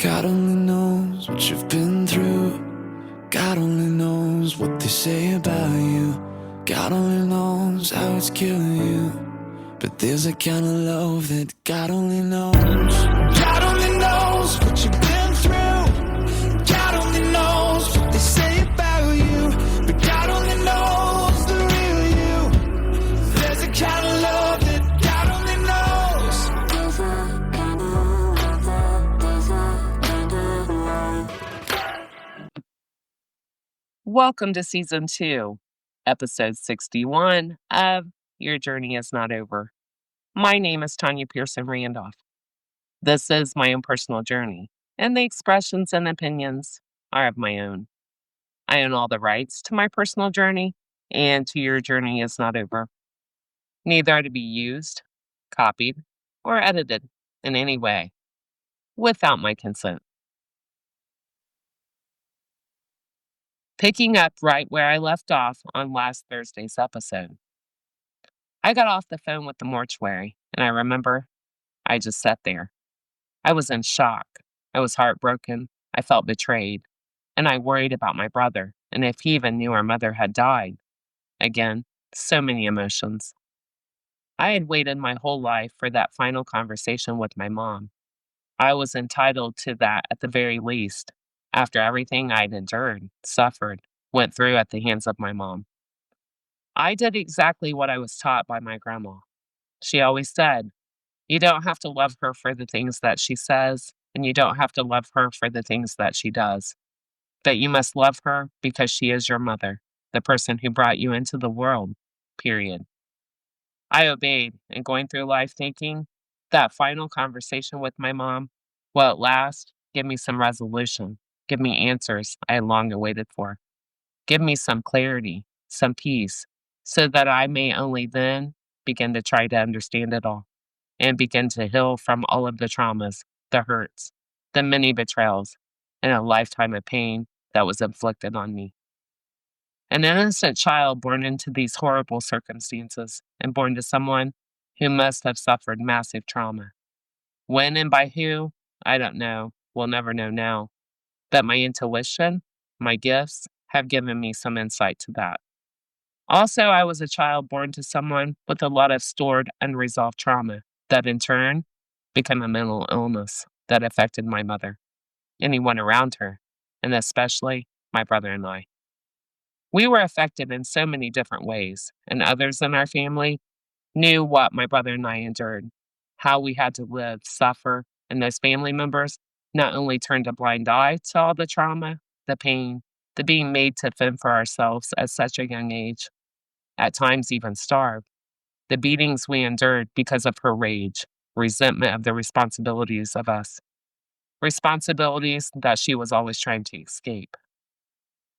God only knows what you've been through. God only knows what they say about you. God only knows how it's killing you. But there's a kind of love that God only knows. God only knows what you've been through. God only knows what they say about you. But God only knows the real you. There's a kind of love that God only knows. Welcome to Season 2, Episode 61 of Your Journey Is Not Over. My name is Tanya Pearson Randolph. This is my own personal journey, and the expressions and opinions are of my own. I own all the rights to my personal journey, and to Your Journey Is Not Over. Neither are to be used, copied, or edited in any way without my consent. Picking up right where I left off on last Thursday's episode. I got off the phone with the mortuary, and I remember I just sat there. I was in shock. I was heartbroken. I felt betrayed. And I worried about my brother, and if he even knew our mother had died. Again, so many emotions. I had waited my whole life for that final conversation with my mom. I was entitled to that at the very least, after everything I'd endured, suffered, went through at the hands of my mom. I did exactly what I was taught by my grandma. She always said, you don't have to love her for the things that she says, and you don't have to love her for the things that she does. But you must love her because she is your mother, the person who brought you into the world, period. I obeyed, and going through life thinking, that final conversation with my mom will at last give me some resolution, give me answers I had long awaited for, give me some clarity, some peace, so that I may only then begin to try to understand it all and begin to heal from all of the traumas, the hurts, the many betrayals, and a lifetime of pain that was inflicted on me. An innocent child born into these horrible circumstances and born to someone who must have suffered massive trauma. When and by who, I don't know. We'll never know now. But my intuition, my gifts, have given me some insight to that. Also, I was a child born to someone with a lot of stored, unresolved trauma that in turn became a mental illness that affected my mother, anyone around her, and especially my brother and I. We were affected in so many different ways, and others in our family knew what my brother and I endured, how we had to live, suffer, and those family members not only turned a blind eye to all the trauma, the pain, the being made to fend for ourselves at such a young age, at times even starve, the beatings we endured because of her rage, resentment of the responsibilities of us, responsibilities that she was always trying to escape.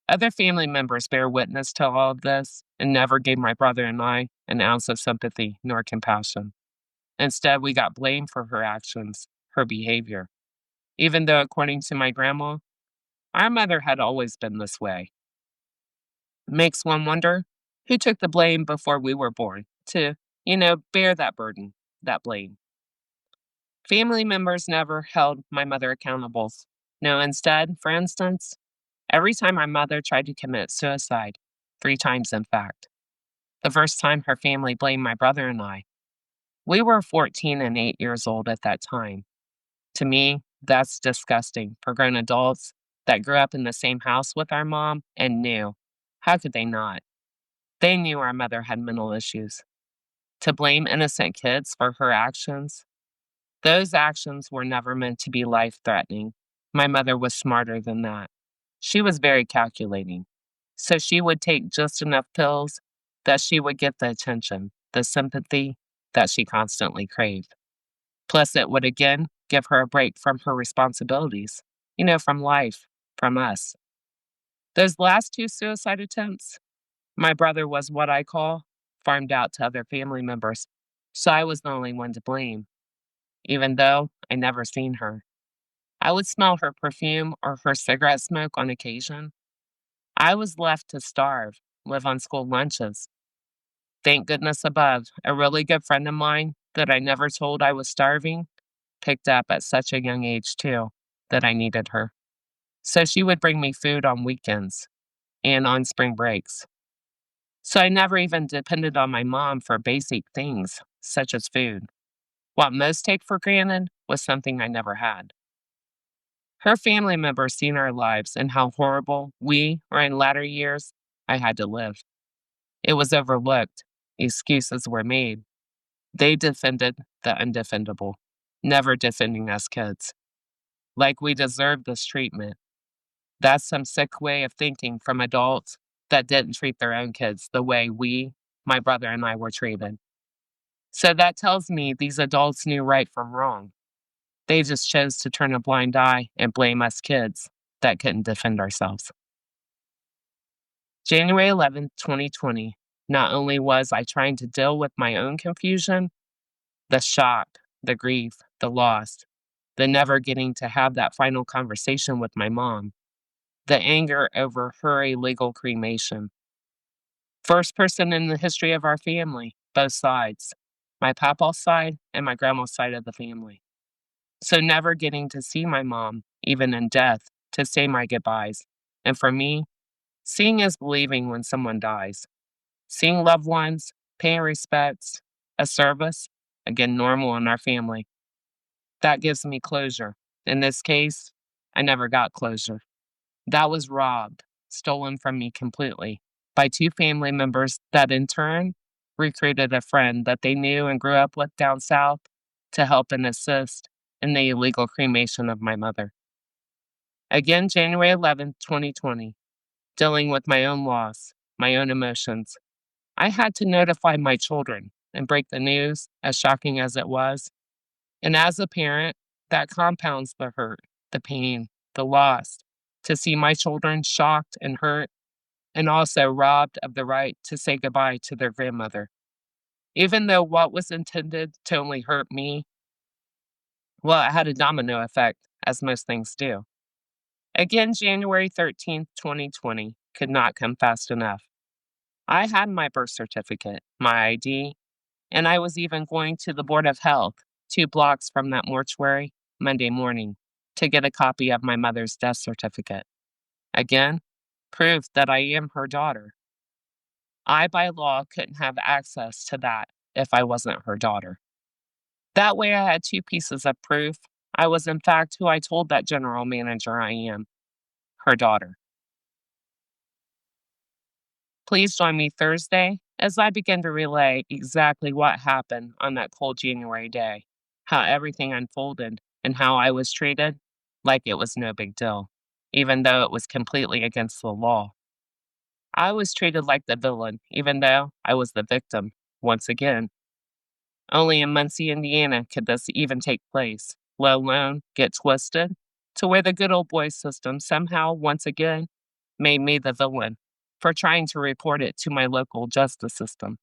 Other family members bear witness to all of this and never gave my brother and I an ounce of sympathy nor compassion. Instead, we got blamed for her actions, her behavior. Even though, according to my grandma, our mother had always been this way. It makes one wonder who took the blame before we were born to, bear that burden, that blame. Family members never held my mother accountable. No, instead, for instance, every time my mother tried to commit suicide, 3 times in fact, the first time her family blamed my brother and I. We were 14 and 8 years old at that time. To me, that's disgusting for grown adults that grew up in the same house with our mom and knew. How could they not? They knew our mother had mental issues. To blame innocent kids for her actions, those actions were never meant to be life-threatening. My mother was smarter than that. She was very calculating. So she would take just enough pills that she would get the attention, the sympathy that she constantly craved. Plus, it would again give her a break from her responsibilities, from life, from us. Those last 2 suicide attempts, my brother was what I call farmed out to other family members, so I was the only one to blame, even though I never seen her. I would smell her perfume or her cigarette smoke on occasion. I was left to starve, live on school lunches. Thank goodness above, a really good friend of mine that I never told I was starving picked up at such a young age too, that I needed her. So she would bring me food on weekends and on spring breaks. So I never even depended on my mom for basic things, such as food. What most take for granted was something I never had. Her family members seen our lives and how horrible we, or in latter years, I had to live. It was overlooked. Excuses were made. They defended the undefendable, never defending us kids. Like we deserved this treatment. That's some sick way of thinking from adults that didn't treat their own kids the way we, my brother and I, were treated. So that tells me these adults knew right from wrong. They just chose to turn a blind eye and blame us kids that couldn't defend ourselves. January 11th, 2020, not only was I trying to deal with my own confusion, the shock, the grief, the loss, the never getting to have that final conversation with my mom, the anger over her illegal cremation. First person in the history of our family, both sides, my papa's side and my grandma's side of the family. So never getting to see my mom, even in death, to say my goodbyes. And for me, seeing is believing when someone dies. Seeing loved ones, paying respects, a service, again, normal in our family. That gives me closure. In this case, I never got closure. That was robbed, stolen from me completely by two family members that in turn recruited a friend that they knew and grew up with down south to help and assist in the illegal cremation of my mother. Again, January 11th, 2020, dealing with my own loss, my own emotions. I had to notify my children and break the news, as shocking as it was. And as a parent, that compounds the hurt, the pain, the loss, to see my children shocked and hurt, and also robbed of the right to say goodbye to their grandmother. Even though what was intended to only hurt me, well, it had a domino effect, as most things do. Again, January 13th, 2020, could not come fast enough. I had my birth certificate, my ID, and I was even going to the Board of Health, 2 blocks from that mortuary, Monday morning, to get a copy of my mother's death certificate. Again, proof that I am her daughter. I, by law, couldn't have access to that if I wasn't her daughter. That way I had 2 pieces of proof I was in fact who I told that general manager I am, her daughter. Please join me Thursday as I begin to relay exactly what happened on that cold January day, how everything unfolded, and how I was treated like it was no big deal, even though it was completely against the law. I was treated like the villain, even though I was the victim, once again. Only in Muncie, Indiana could this even take place, let alone get twisted to where the good old boy system somehow, once again, made me the villain for trying to report it to my local justice system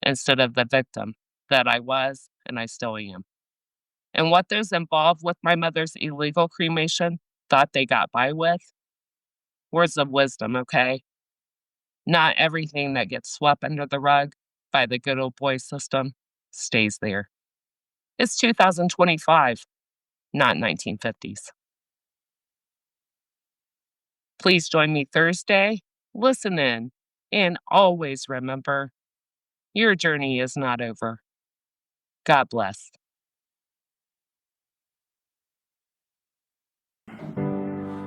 instead of the victim that I was and I still am. And what those involved with my mother's illegal cremation thought they got by with? Words of wisdom, okay? Not everything that gets swept under the rug by the good old boy system stays there. It's 2025, not 1950s. Please join me Thursday, listen in, and always remember, your journey is not over. God bless.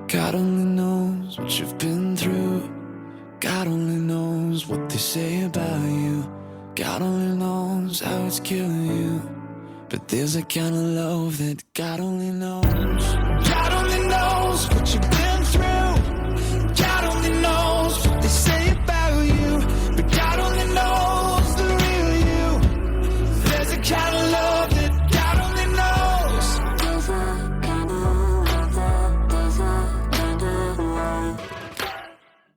God only knows what you've been through. God only knows what they say about you. God only knows how it's killing you. But there's a kind of love that God only knows. God only knows what